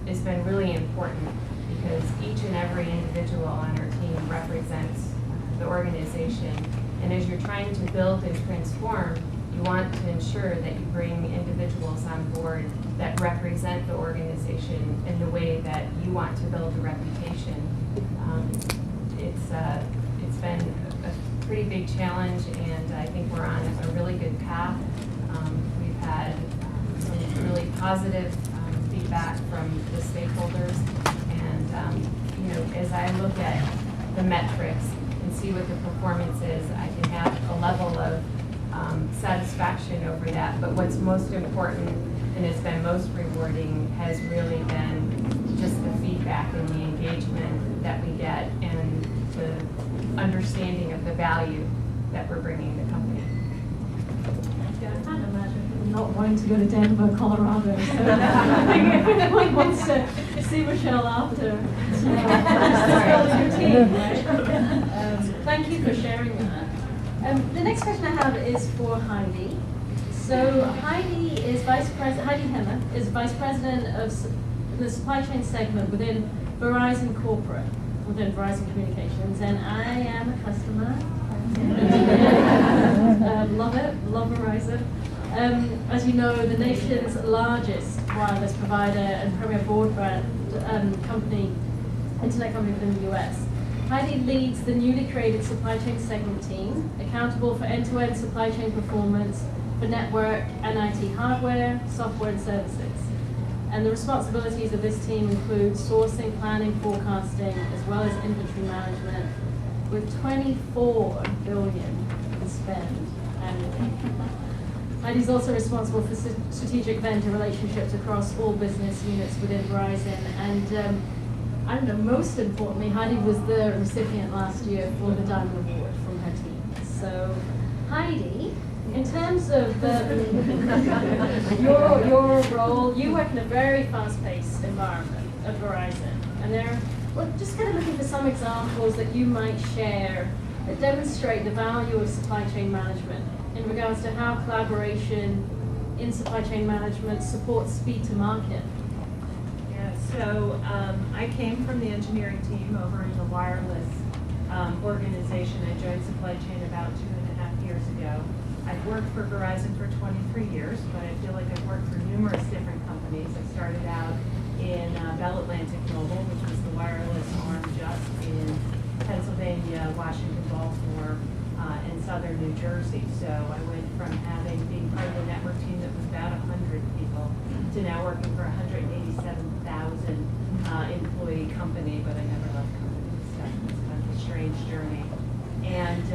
has been really important, because each and every individual on our team represents the organization. And as you're trying to build and transform, you want to ensure that you bring individuals on board that represent the organization in the way that you want to build a reputation. It's been a pretty big challenge, and I think we're on a really good path. We've had some really positive feedback from the stakeholders, and you know, as I look at the metrics and see what the performance is, I can have a level of satisfaction over that. But what's most important and has been most rewarding has really been just the feedback and the engagement that we get, and the understanding of the value that we're bringing the company. I can't imagine not wanting to go to Denver, Colorado. So I think if anyone wants to see Michelle after, building your team, right? Thank you for sharing that. The next question I have is for Heidi. So Heidi Hemmer is Vice President of the Supply Chain segment within Verizon Corporate, within Verizon Communications, and I am a customer. Love it, love Verizon. As you know, the nation's largest wireless provider and premier broadband company, internet company within the US. Heidi leads the newly created supply chain segment team, accountable for end-to-end supply chain performance for network and IT hardware, software, and services. And the responsibilities of this team include sourcing, planning, forecasting, as well as inventory management, with $24 billion in spend annually. Heidi's also responsible for strategic vendor relationships across all business units within Verizon. And I don't know, most importantly, Heidi was the recipient last year for the Diamond Award from her team. So, Heidi, in terms of your role, you work in a very fast-paced environment at Verizon, and well, just kind of looking for some examples that you might share that demonstrate the value of supply chain management in regards to how collaboration in supply chain management supports speed to market. Yeah, so I came from the engineering team over in the wireless organization. I joined supply chain about 2.5 years ago. I've worked for Verizon for 23 years, but I feel like I've worked for numerous different companies. I started out in Bell Atlantic Mobile, which was the wireless arm just in Pennsylvania, Washington, Baltimore, and southern New Jersey. So I went from being part of the network team that was about 100 people to now working for 187,000 employee company, but I never left company. So it's kind of a strange journey. And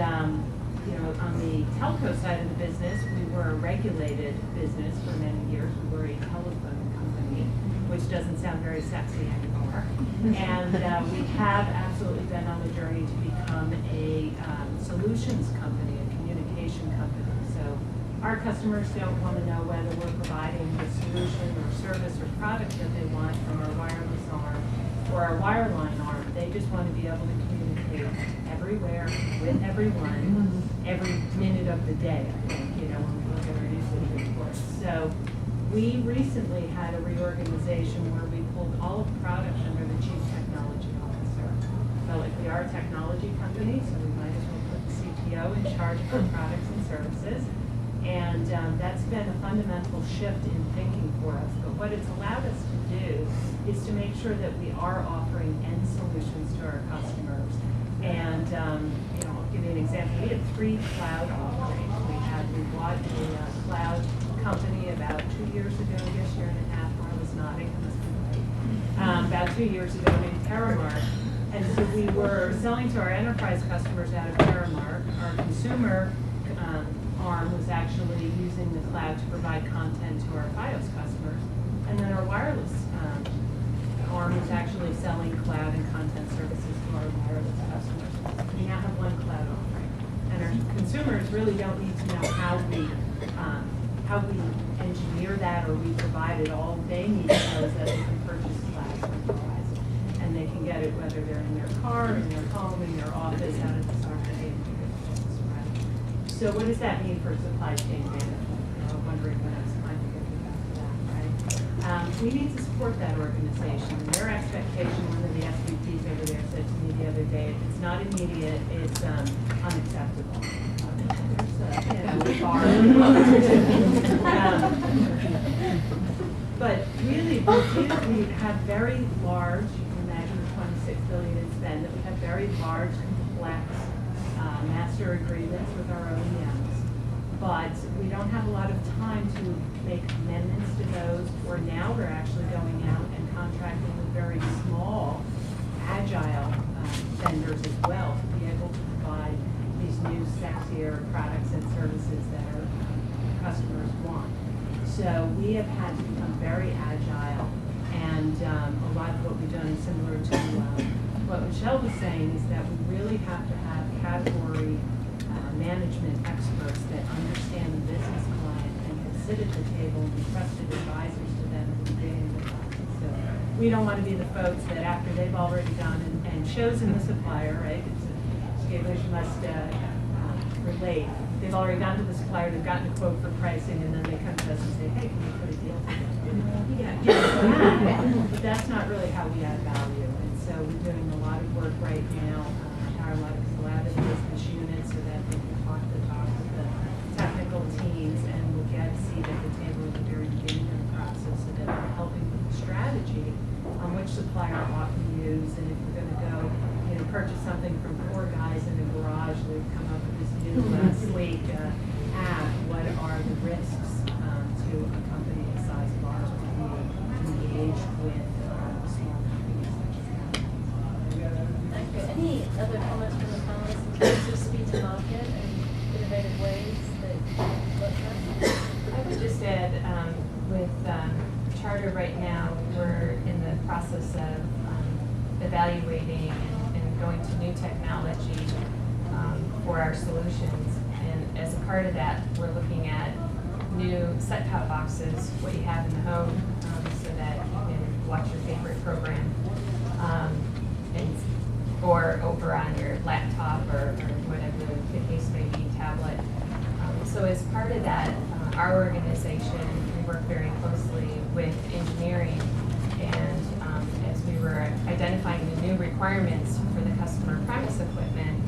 on the telco side of the business, we were a regulated business for many years. We were a telephone company, which doesn't sound very sexy anymore. And we have absolutely been on the journey to become a solutions company, a communication company. So our customers don't want to know whether we're providing the solution or service or product that they want from our wireless arm or our wireline arm. They just want to be able to communicate everywhere with everyone every minute of the day, I think, when we look at our usage reports. So we recently had a reorganization where we pulled all of the products under the Chief Technology Officer. Felt like we are a technology company, so we might as well put the CTO in charge of our products and services. And that's been a fundamental shift in thinking for us. But what it's allowed us to do is to make sure that we are offering end solutions to our customers. And I'll give you an example. We had 3 cloud offerings. We bought a cloud company about 2 years ago, I guess year and a half, where I was nodding, I must be right. About 2 years ago named Terramark. And so we were selling to our enterprise customers out of Terramark. Our consumer arm was actually using the cloud to provide content to our Fios customers. And then our wireless arm was actually selling cloud and content services to our wireless customers. We now have one cloud offering. And our consumers really don't need to know how we engineer that or we provide it. All they need to know is that they can purchase cloud from Verizon. And they can get it whether they're in their car, in their home, in their office, out at the soccer game. So what does that mean for supply chain management? I'm wondering when I was trying to get back to that, right? We need to support that organization. And their expectation, one of the SVPs over there said to me the other day, if it's not immediate, it's unacceptable. But really, we have very large, you can imagine the $26 billion in spend, that we have very large, complex master agreements with our OEMs, but we don't have a lot of time to make amendments to those, or now we're actually going out and contracting with very small, agile vendors as well to be able to provide these new sexier products and services that our customers want. So we have had to become very agile, and a lot of what we've done is similar to what Michelle was saying, is that we really have to have category management experts that understand the business client and can sit at the table and be trusted advisors to them at the beginning of the process. So we don't want to be the folks that after they've already gone and chosen the supplier, right? English must relate. They've already gone to the supplier, they've gotten a quote for pricing, and then they come to us and say, hey, can we put a deal together? But that's not really how we add value. And so we're doing a lot of work right now, a lot of collaborative business units so that they can talk with the technical teams and we'll get a seat at the table at the very beginning of the process so that they're helping with the strategy on which supplier ought to use. And if we're going to go, purchase something from 4 guys in a garage, we've come up with this new sleek app. What are the risks to a company the size of ours when we engage with small companies such as that? Thank you. Any other comments from the panelists in terms of speed to market and innovative ways that you look at? I would just add, with Charter right now, we're in the process of evaluating and going to new technology for our solutions. And as a part of that, we're looking at new set-top boxes, what you have in the home, so that you can watch your favorite program, or over on your laptop or whatever the case may be, tablet. So as part of that, our organization, we work very closely with engineering, and as we were identifying the new requirements for the customer premise equipment,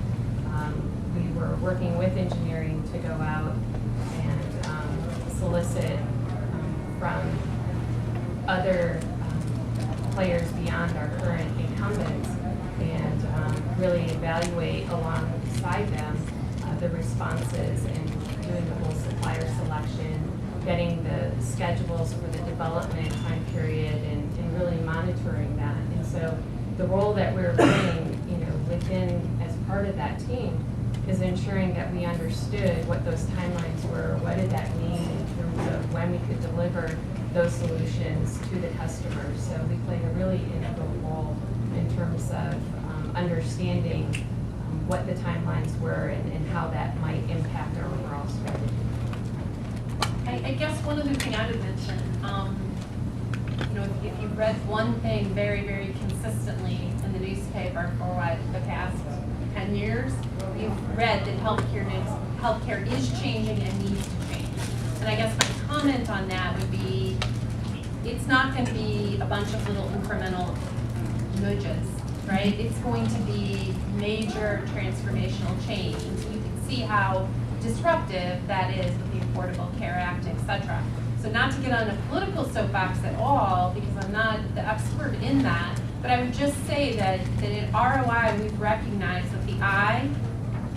we were working with engineering to go out and solicit from other players beyond our current incumbents and really evaluate alongside them the responses and doing the whole supplier selection, getting the schedules for the development time period and really monitoring that. And so the role that we're playing, within as part of that team is ensuring that we understood what those timelines were, what did that mean in terms of when we could deliver those solutions to the customers. So we played a really integral role in terms of understanding what the timelines were and how that might impact our overall strategy. I guess one other thing I would mention, if you've read one thing very, very consistently in the newspaper for the past 10 years, you've read that healthcare is changing and needs to change. And I guess my comment on that would be, it's not going to be a bunch of little incremental nudges, right? It's going to be major transformational change. You can see how disruptive that is with the Affordable Care Act, et cetera. So not to get on a political soapbox at all, because I'm not the expert in that, but I would just say that in ROI we've recognized that the I,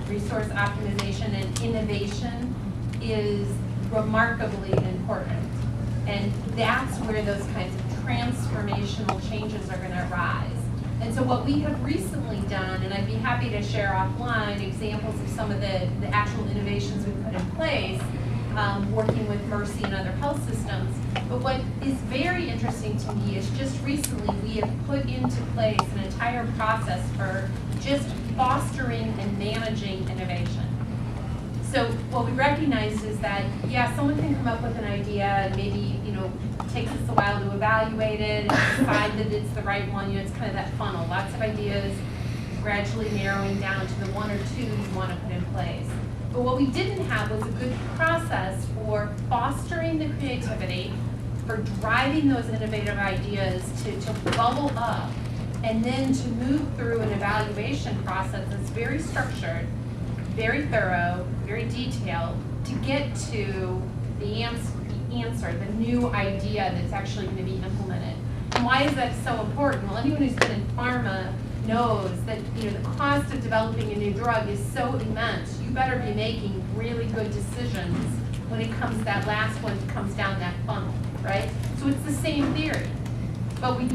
resource optimization and innovation, is remarkably important. And that's where those kinds of transformational changes are going to arise. And so what we have recently done, and I'd be happy to share offline examples of some of the actual innovations we've put in place, working with Mercy and other health systems. But what is very interesting to me is just recently we have put into place an entire process for just fostering and managing innovation. So what we recognize is that, yeah, someone can come up with an idea and maybe, takes us a while to evaluate it and decide that it's the right one. It's kind of that funnel. Lots of ideas, gradually narrowing down to the one or two you want to put in place. But what we didn't have was a good process for fostering the creativity, for driving those innovative ideas to bubble up, and then to move through an evaluation process that's very structured, very thorough, very detailed, to get to the answer, the new idea that's actually going to be implemented. And why is that so important? Well, anyone who's been in pharma knows that the cost of developing a new drug is so immense. You better be making really good decisions when it comes that last one comes down that funnel, right? So it's the same theory, but we